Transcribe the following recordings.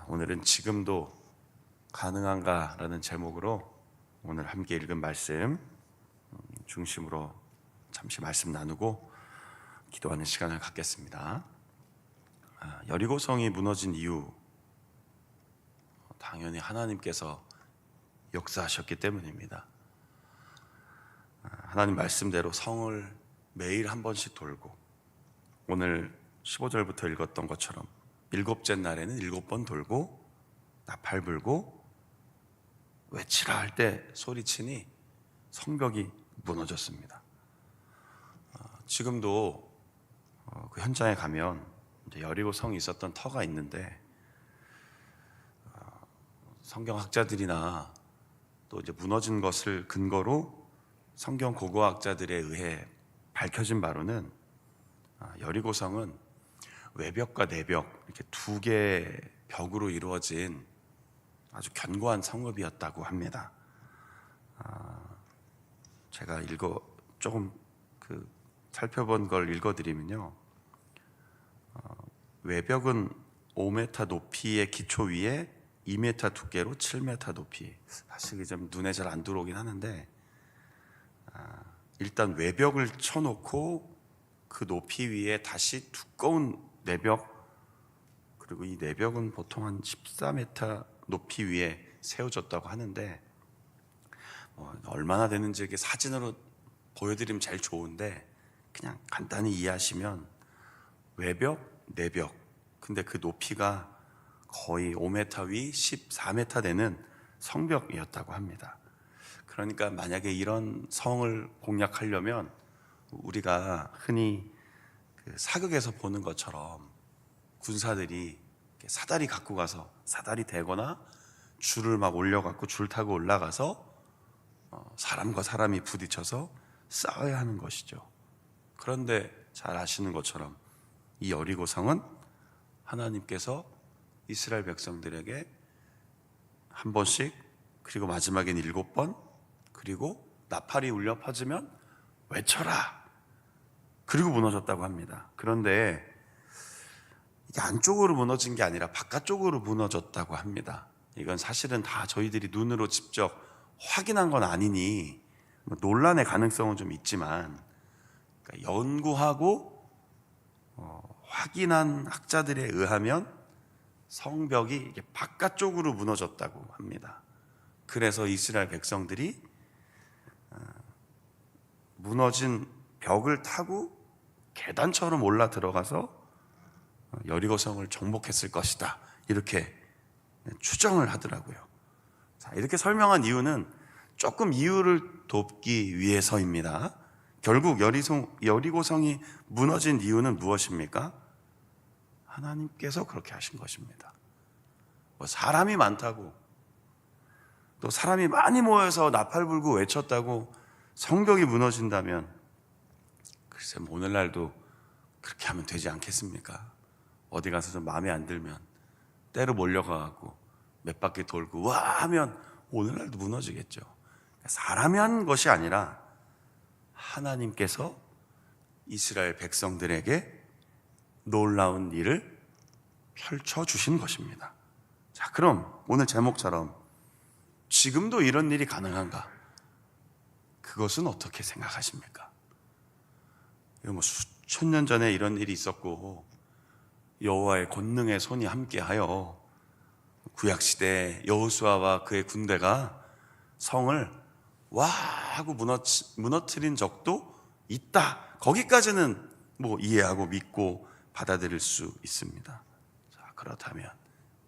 오늘은 지금도 가능한가라는 제목으로 오늘 함께 읽은 말씀 중심으로 잠시 말씀 나누고 기도하는 시간을 갖겠습니다. 여리고성이 무너진 이유, 당연히 하나님께서 역사하셨기 때문입니다. 하나님 말씀대로 성을 매일 한 번씩 돌고, 오늘 15절부터 읽었던 것처럼 일곱째 날에는 7번 돌고 나팔 불고 외치라 할 때 소리치니 성벽이 무너졌습니다. 지금도 그 현장에 가면 이제 여리고성이 있었던 터가 있는데, 성경학자들이나 또 이제 무너진 것을 근거로 성경 고고학자들에 의해 밝혀진 바로는 여리고성은 외벽과 내벽 이렇게 두 개의 벽으로 이루어진 아주 견고한 성읍이었다고 합니다. 제가 조금 살펴본 걸 읽어드리면요, 외벽은 5m 높이의 기초 위에 2m 두께로 7m 높이. 사실 좀 눈에 잘 안 들어오긴 하는데, 일단 외벽을 쳐놓고 그 높이 위에 다시 두꺼운 내벽, 그리고 이 내벽은 보통 한 14m 높이 위에 세워졌다고 하는데, 얼마나 되는지 이렇게 사진으로 보여드리면 제일 좋은데, 그냥 간단히 이해하시면 외벽, 내벽, 근데 그 높이가 거의 5m 위 14m 되는 성벽이었다고 합니다. 그러니까 만약에 이런 성을 공략하려면 우리가 흔히 사극에서 보는 것처럼 군사들이 사다리 갖고 가서 사다리 대거나 줄을 막 올려갖고 줄 타고 올라가서 사람과 사람이 부딪혀서 싸워야 하는 것이죠. 그런데 잘 아시는 것처럼 이 여리고성은 하나님께서 이스라엘 백성들에게 한 번씩, 그리고 마지막엔 7번, 그리고 나팔이 울려 퍼지면 외쳐라, 그리고 무너졌다고 합니다. 그런데 이게 안쪽으로 무너진 게 아니라 바깥쪽으로 무너졌다고 합니다. 이건 사실은 다 저희들이 눈으로 직접 확인한 건 아니니 논란의 가능성은 좀 있지만, 그러니까 연구하고 확인한 학자들에 의하면 성벽이 이게 바깥쪽으로 무너졌다고 합니다. 그래서 이스라엘 백성들이 무너진 벽을 타고 계단처럼 올라 들어가서 여리고성을 정복했을 것이다, 이렇게 추정을 하더라고요. 자, 이렇게 설명한 이유는 조금 이유를 돕기 위해서입니다. 결국 여리고성이 무너진 이유는 무엇입니까? 하나님께서 그렇게 하신 것입니다. 사람이 많다고, 또 사람이 많이 모여서 나팔 불고 외쳤다고 성벽이 무너진다면, 글쎄 오늘날도 그렇게 하면 되지 않겠습니까? 어디 가서 좀 마음에 안 들면 때로 몰려가고 몇 바퀴 돌고 와 하면 오늘날도 무너지겠죠. 사람이 한 것이 아니라 하나님께서 이스라엘 백성들에게 놀라운 일을 펼쳐주신 것입니다. 자, 그럼 오늘 제목처럼 지금도 이런 일이 가능한가? 그것은 어떻게 생각하십니까? 수천 년 전에 이런 일이 있었고, 여호와의 권능의 손이 함께하여 구약시대 여호수아와 그의 군대가 성을 와 하고 무너뜨린 적도 있다. 거기까지는 이해하고 믿고 받아들일 수 있습니다. 자, 그렇다면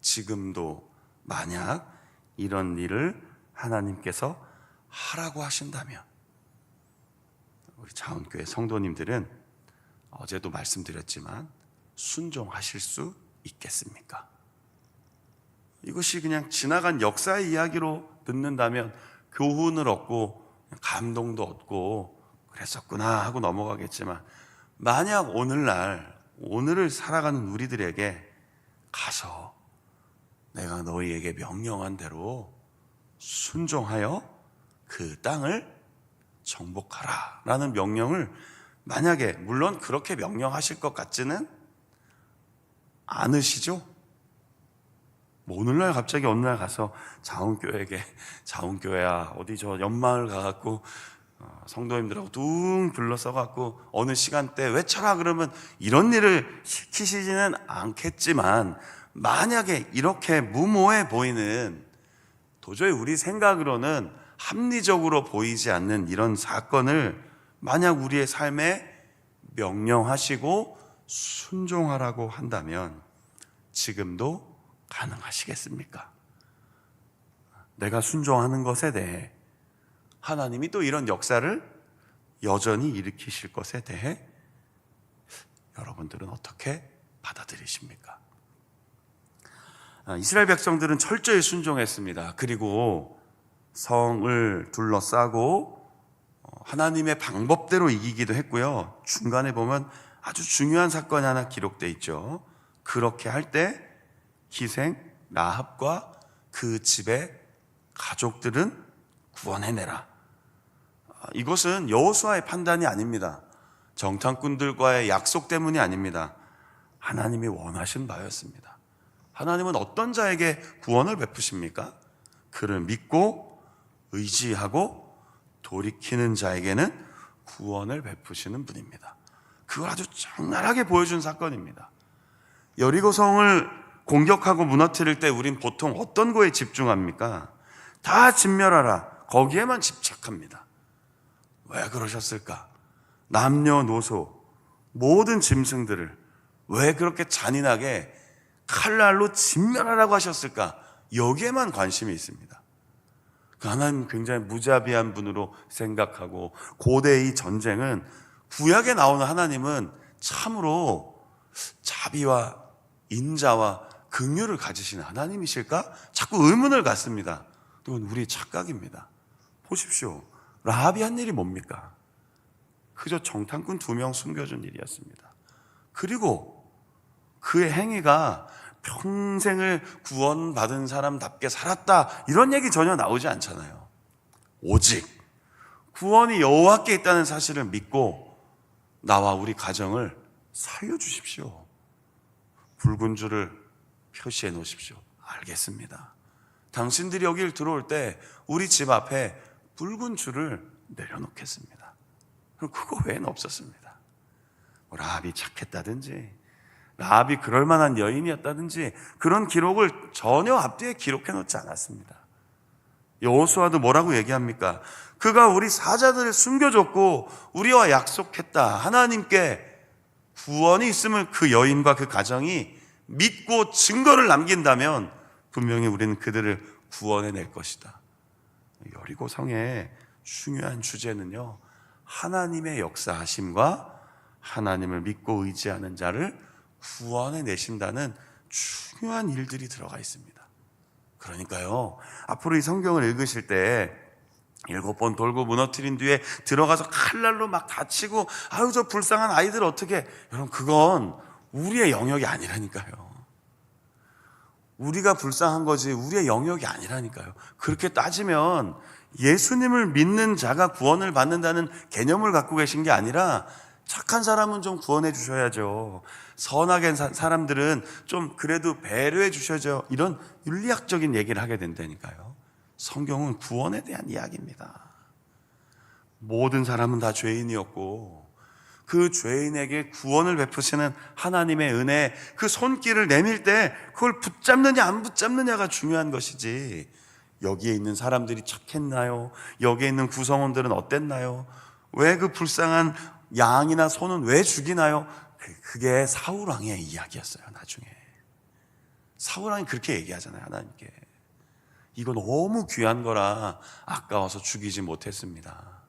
지금도 만약 이런 일을 하나님께서 하라고 하신다면, 우리 자원교회 성도님들은 어제도 말씀드렸지만 순종하실 수 있겠습니까? 이것이 그냥 지나간 역사의 이야기로 듣는다면 교훈을 얻고 감동도 얻고 그랬었구나 하고 넘어가겠지만, 만약 오늘을 살아가는 우리들에게 가서 내가 너희에게 명령한 대로 순종하여 그 땅을 정복하라 라는 명령을, 만약에, 물론 그렇게 명령하실 것 같지는 않으시죠? 오늘날 갑자기 어느 날 가서 자운교회야 어디 저 옆마을 가갖고 성도님들하고 둥 둘러싸갖고 어느 시간대 외쳐라 그러면 이런 일을 시키시지는 않겠지만, 만약에 이렇게 무모해 보이는, 도저히 우리 생각으로는 합리적으로 보이지 않는 이런 사건을 만약 우리의 삶에 명령하시고 순종하라고 한다면 지금도 가능하시겠습니까? 내가 순종하는 것에 대해 하나님이 또 이런 역사를 여전히 일으키실 것에 대해 여러분들은 어떻게 받아들이십니까? 이스라엘 백성들은 철저히 순종했습니다. 그리고 성을 둘러싸고 하나님의 방법대로 이기기도 했고요. 중간에 보면 아주 중요한 사건이 하나 기록되어 있죠. 그렇게 할 때 기생 라합과 그 집의 가족들은 구원해내라. 이것은 여호수아의 판단이 아닙니다. 정탐꾼들과의 약속 때문이 아닙니다. 하나님이 원하신 바였습니다. 하나님은 어떤 자에게 구원을 베푸십니까? 그를 믿고 의지하고 돌이키는 자에게는 구원을 베푸시는 분입니다. 그걸 아주 적나라하게 보여준 사건입니다. 여리고성을 공격하고 무너뜨릴 때 우린 보통 어떤 거에 집중합니까? 다 진멸하라, 거기에만 집착합니다. 왜 그러셨을까? 남녀노소 모든 짐승들을 왜 그렇게 잔인하게 칼날로 진멸하라고 하셨을까? 여기에만 관심이 있습니다. 하나님 굉장히 무자비한 분으로 생각하고, 고대의 이 전쟁은, 구약에 나오는 하나님은 참으로 자비와 인자와 긍휼을 가지시는 하나님이실까? 자꾸 의문을 갖습니다. 이건 우리 착각입니다. 보십시오. 라합이 한 일이 뭡니까? 그저 정탐꾼 2명 숨겨준 일이었습니다. 그리고 그의 행위가 평생을 구원받은 사람답게 살았다, 이런 얘기 전혀 나오지 않잖아요. 오직 구원이 여호와께 있다는 사실을 믿고 나와 우리 가정을 살려주십시오. 붉은 줄을 표시해 놓으십시오. 알겠습니다. 당신들이 여길 들어올 때 우리 집 앞에 붉은 줄을 내려놓겠습니다. 그거 외에는 없었습니다. 라합이 착했다든지, 라합이 그럴 만한 여인이었다든지 그런 기록을 전혀 앞뒤에 기록해 놓지 않았습니다. 여호수아도 뭐라고 얘기합니까? 그가 우리 사자들을 숨겨줬고 우리와 약속했다. 하나님께 구원이 있음을 그 여인과 그 가정이 믿고 증거를 남긴다면 분명히 우리는 그들을 구원해낼 것이다. 여리고성의 중요한 주제는요, 하나님의 역사하심과 하나님을 믿고 의지하는 자를 구원해내신다는 중요한 일들이 들어가 있습니다. 그러니까요, 앞으로 이 성경을 읽으실 때 7번 돌고 무너뜨린 뒤에 들어가서 칼날로 막 다치고, 아유 저 불쌍한 아이들 어떻게, 여러분 그건 우리의 영역이 아니라니까요. 우리가 불쌍한 거지 우리의 영역이 아니라니까요. 그렇게 따지면 예수님을 믿는 자가 구원을 받는다는 개념을 갖고 계신 게 아니라, 착한 사람은 좀 구원해 주셔야죠, 선하게 사람들은 좀 그래도 배려해 주셔야죠, 이런 윤리학적인 얘기를 하게 된다니까요. 성경은 구원에 대한 이야기입니다. 모든 사람은 다 죄인이었고 그 죄인에게 구원을 베푸시는 하나님의 은혜, 그 손길을 내밀 때 그걸 붙잡느냐 안 붙잡느냐가 중요한 것이지, 여기에 있는 사람들이 착했나요? 여기에 있는 구성원들은 어땠나요? 왜 그 불쌍한 양이나 소는 왜 죽이나요? 그게 사울왕의 이야기였어요. 나중에 사울왕이 그렇게 얘기하잖아요. 하나님께 이거 너무 귀한 거라 아까워서 죽이지 못했습니다.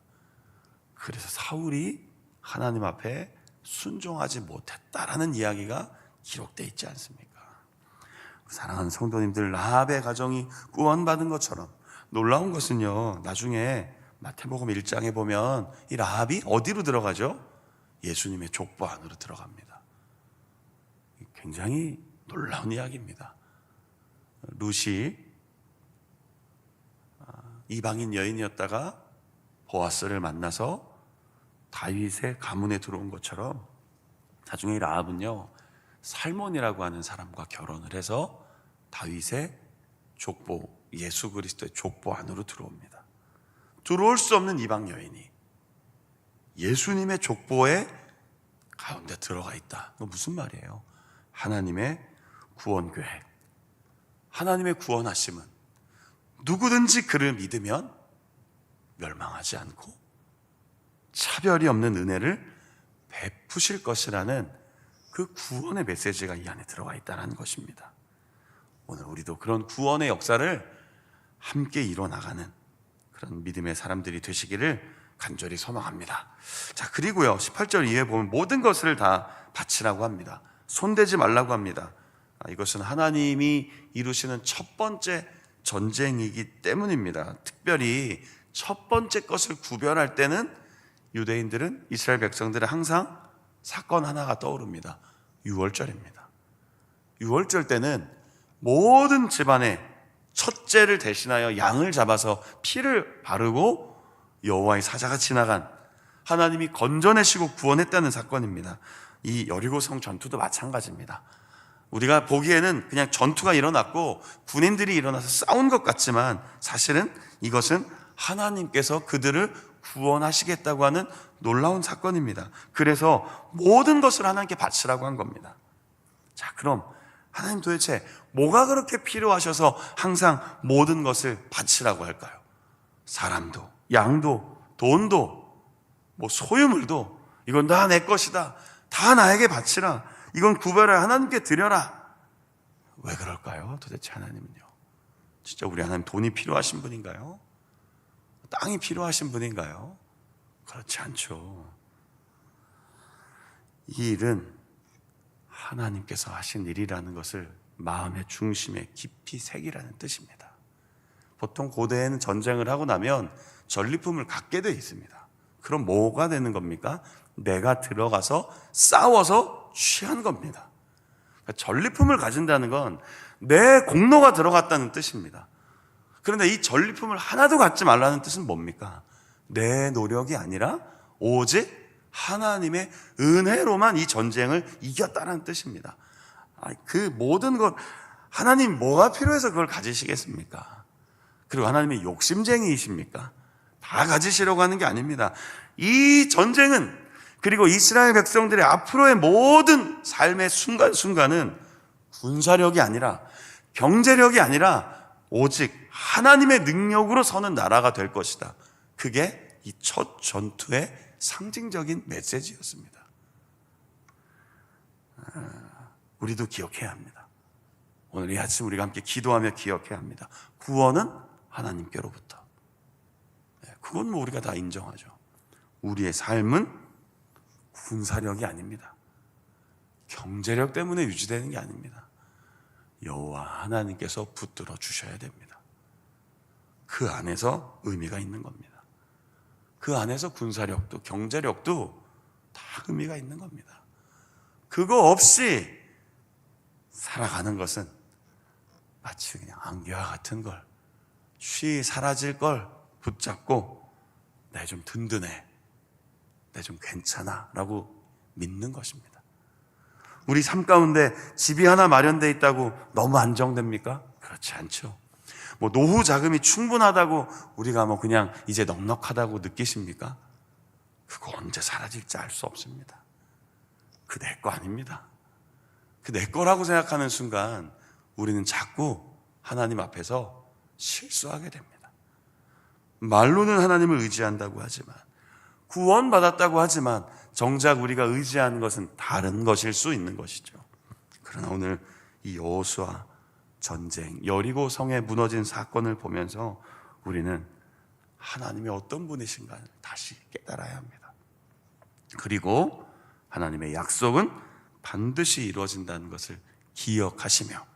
그래서 사울이 하나님 앞에 순종하지 못했다라는 이야기가 기록되어 있지 않습니까? 사랑하는 성도님들, 라합의 가정이 구원받은 것처럼 놀라운 것은요, 나중에 마태복음 1장에 보면 이 라합이 어디로 들어가죠? 예수님의 족보 안으로 들어갑니다. 굉장히 놀라운 이야기입니다. 룻이 이방인 여인이었다가 보아스를 만나서 다윗의 가문에 들어온 것처럼, 나중에 라합은요 살몬이라고 하는 사람과 결혼을 해서 다윗의 족보, 예수 그리스도의 족보 안으로 들어옵니다. 들어올 수 없는 이방 여인이 예수님의 족보에 가운데 들어가 있다. 이거 무슨 말이에요? 하나님의 구원 계획, 하나님의 구원하심은 누구든지 그를 믿으면 멸망하지 않고 차별이 없는 은혜를 베푸실 것이라는 그 구원의 메시지가 이 안에 들어가 있다는 것입니다. 오늘 우리도 그런 구원의 역사를 함께 이뤄나가는 그런 믿음의 사람들이 되시기를 간절히 소망합니다. 자, 그리고요 18절 이후에 보면 모든 것을 다 바치라고 합니다. 손대지 말라고 합니다. 이것은 하나님이 이루시는 첫 번째 전쟁이기 때문입니다. 특별히 첫 번째 것을 구별할 때는 유대인들은, 이스라엘 백성들은 항상 사건 하나가 떠오릅니다. 유월절입니다. 유월절 때는 모든 집안에 첫째를 대신하여 양을 잡아서 피를 바르고 여호와의 사자가 지나간, 하나님이 건져내시고 구원했다는 사건입니다. 이 여리고성 전투도 마찬가지입니다. 우리가 보기에는 그냥 전투가 일어났고 군인들이 일어나서 싸운 것 같지만 사실은 이것은 하나님께서 그들을 구원하시겠다고 하는 놀라운 사건입니다. 그래서 모든 것을 하나님께 바치라고 한 겁니다. 자, 그럼 하나님 도대체 뭐가 그렇게 필요하셔서 항상 모든 것을 바치라고 할까요? 사람도, 양도, 돈도, 소유물도 이건 다 내 것이다, 다 나에게 바치라, 이건 구별해 하나님께 드려라. 왜 그럴까요? 도대체 하나님은요, 진짜 우리 하나님 돈이 필요하신 분인가요? 땅이 필요하신 분인가요? 그렇지 않죠. 이 일은 하나님께서 하신 일이라는 것을 마음의 중심에 깊이 새기라는 뜻입니다. 보통 고대에는 전쟁을 하고 나면 전리품을 갖게 되어 있습니다. 그럼 뭐가 되는 겁니까? 내가 들어가서 싸워서 취한 겁니다. 그러니까 전리품을 가진다는 건 내 공로가 들어갔다는 뜻입니다. 그런데 이 전리품을 하나도 갖지 말라는 뜻은 뭡니까? 내 노력이 아니라 오직 하나님의 은혜로만 이 전쟁을 이겼다는 뜻입니다. 그 모든 것, 하나님 뭐가 필요해서 그걸 가지시겠습니까? 그리고 하나님이 욕심쟁이이십니까? 다 가지시려고 하는 게 아닙니다. 이 전쟁은, 그리고 이스라엘 백성들의 앞으로의 모든 삶의 순간순간은 군사력이 아니라, 경제력이 아니라 오직 하나님의 능력으로 서는 나라가 될 것이다. 그게 이 첫 전투의 상징적인 메시지였습니다. 우리도 기억해야 합니다. 오늘 이 아침 우리가 함께 기도하며 기억해야 합니다. 구원은 하나님께로부터. 그건 우리가 다 인정하죠. 우리의 삶은 군사력이 아닙니다. 경제력 때문에 유지되는 게 아닙니다. 여호와 하나님께서 붙들어 주셔야 됩니다. 그 안에서 의미가 있는 겁니다. 그 안에서 군사력도 경제력도 다 의미가 있는 겁니다. 그거 없이 살아가는 것은 마치 그냥 안개와 같은 걸, 쉬 사라질 걸 붙잡고 내 좀 든든해, 내 좀 괜찮아 라고 믿는 것입니다. 우리 삶 가운데 집이 하나 마련되어 있다고 너무 안정됩니까? 그렇지 않죠. 노후 자금이 충분하다고 우리가 그냥 이제 넉넉하다고 느끼십니까? 그거 언제 사라질지 알 수 없습니다. 그 내 거 아닙니다. 그 내 거라고 생각하는 순간 우리는 자꾸 하나님 앞에서 실수하게 됩니다. 말로는 하나님을 의지한다고 하지만, 구원받았다고 하지만 정작 우리가 의지하는 것은 다른 것일 수 있는 것이죠. 그러나 오늘 이 여호수아 전쟁, 여리고 성에 무너진 사건을 보면서 우리는 하나님이 어떤 분이신가를 다시 깨달아야 합니다. 그리고 하나님의 약속은 반드시 이루어진다는 것을 기억하시며,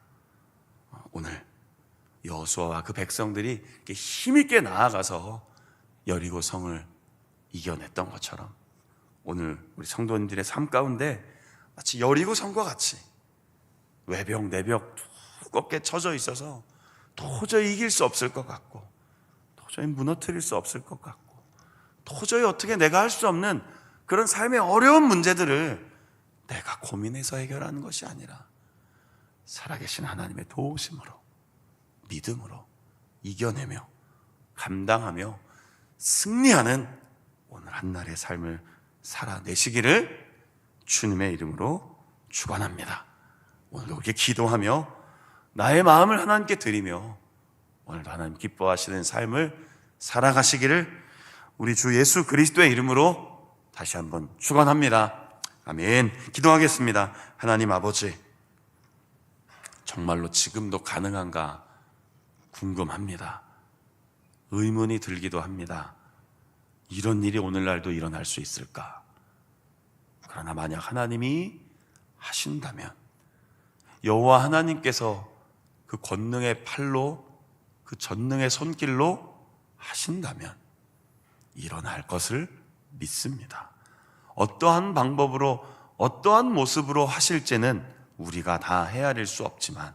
오늘 여호수아와 그 백성들이 힘있게 나아가서 여리고 성을 이겨냈던 것처럼 오늘 우리 성도님들의 삶 가운데 마치 여리고 성과 같이 외벽 내벽 두껍게 쳐져 있어서 도저히 이길 수 없을 것 같고, 도저히 무너뜨릴 수 없을 것 같고, 도저히 어떻게 내가 할 수 없는 그런 삶의 어려운 문제들을 내가 고민해서 해결하는 것이 아니라 살아계신 하나님의 도우심으로, 믿음으로 이겨내며 감당하며 승리하는 오늘 한날의 삶을 살아내시기를 주님의 이름으로 축원합니다. 오늘도 그렇게 기도하며 나의 마음을 하나님께 드리며 오늘도 하나님 기뻐하시는 삶을 살아가시기를 우리 주 예수 그리스도의 이름으로 다시 한번 축원합니다. 아멘. 기도하겠습니다. 하나님 아버지, 정말로 지금도 가능한가 궁금합니다. 의문이 들기도 합니다. 이런 일이 오늘날도 일어날 수 있을까? 그러나 만약 하나님이 하신다면, 여호와 하나님께서 그 권능의 팔로, 그 전능의 손길로 하신다면 일어날 것을 믿습니다. 어떠한 방법으로, 어떠한 모습으로 하실지는 우리가 다 헤아릴 수 없지만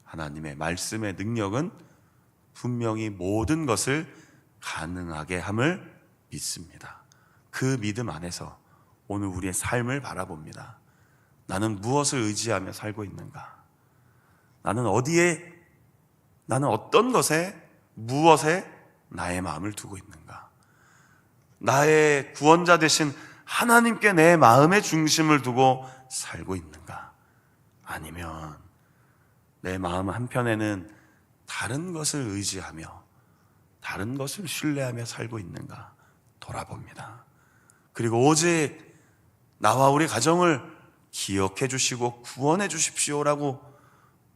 하나님의 말씀의 능력은 분명히 모든 것을 가능하게 함을 믿습니다. 그 믿음 안에서 오늘 우리의 삶을 바라봅니다. 나는 무엇을 의지하며 살고 있는가? 나는 어떤 것에, 무엇에 나의 마음을 두고 있는가? 나의 구원자 되신 하나님께 내 마음의 중심을 두고 살고 있는가? 아니면 내 마음 한편에는 다른 것을 의지하며 다른 것을 신뢰하며 살고 있는가 돌아봅니다. 그리고 오직 나와 우리 가정을 기억해 주시고 구원해 주십시오라고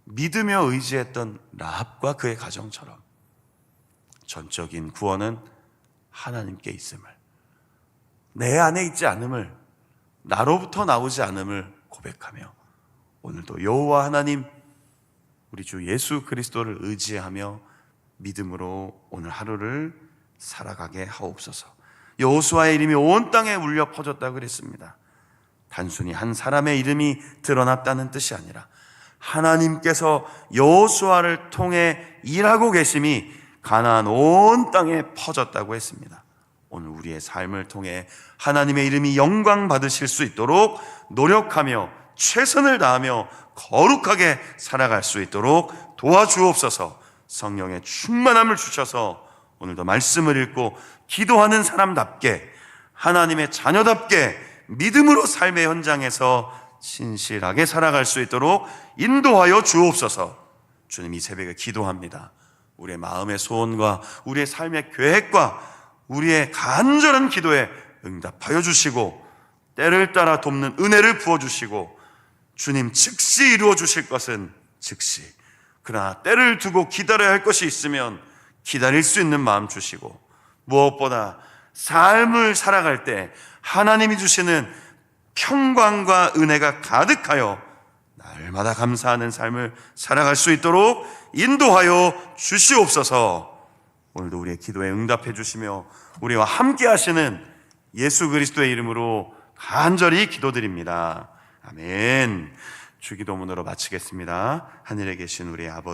믿으며 의지했던 라합과 그의 가정처럼 전적인 구원은 하나님께 있음을, 내 안에 있지 않음을, 나로부터 나오지 않음을 고백하며 오늘도 여호와 하나님, 우리 주 예수 그리스도를 의지하며 믿음으로 오늘 하루를 살아가게 하옵소서. 여호수아의 이름이 온 땅에 울려 퍼졌다고 그랬습니다. 단순히 한 사람의 이름이 드러났다는 뜻이 아니라 하나님께서 여호수아를 통해 일하고 계심이 가나안 온 땅에 퍼졌다고 했습니다. 오늘 우리의 삶을 통해 하나님의 이름이 영광 받으실 수 있도록 노력하며 최선을 다하며 거룩하게 살아갈 수 있도록 도와주옵소서. 성령의 충만함을 주셔서 오늘도 말씀을 읽고 기도하는 사람답게, 하나님의 자녀답게 믿음으로 삶의 현장에서 신실하게 살아갈 수 있도록 인도하여 주옵소서. 주님, 이 새벽에 기도합니다. 우리의 마음의 소원과 우리의 삶의 계획과 우리의 간절한 기도에 응답하여 주시고 때를 따라 돕는 은혜를 부어주시고 주님 즉시 이루어 주실 것은 즉시, 그러나 때를 두고 기다려야 할 것이 있으면 기다릴 수 있는 마음 주시고, 무엇보다 삶을 살아갈 때 하나님이 주시는 평강과 은혜가 가득하여 날마다 감사하는 삶을 살아갈 수 있도록 인도하여 주시옵소서. 오늘도 우리의 기도에 응답해 주시며 우리와 함께 하시는 예수 그리스도의 이름으로 간절히 기도드립니다. 아멘. 주기도문으로 마치겠습니다. 하늘에 계신 우리 아버지,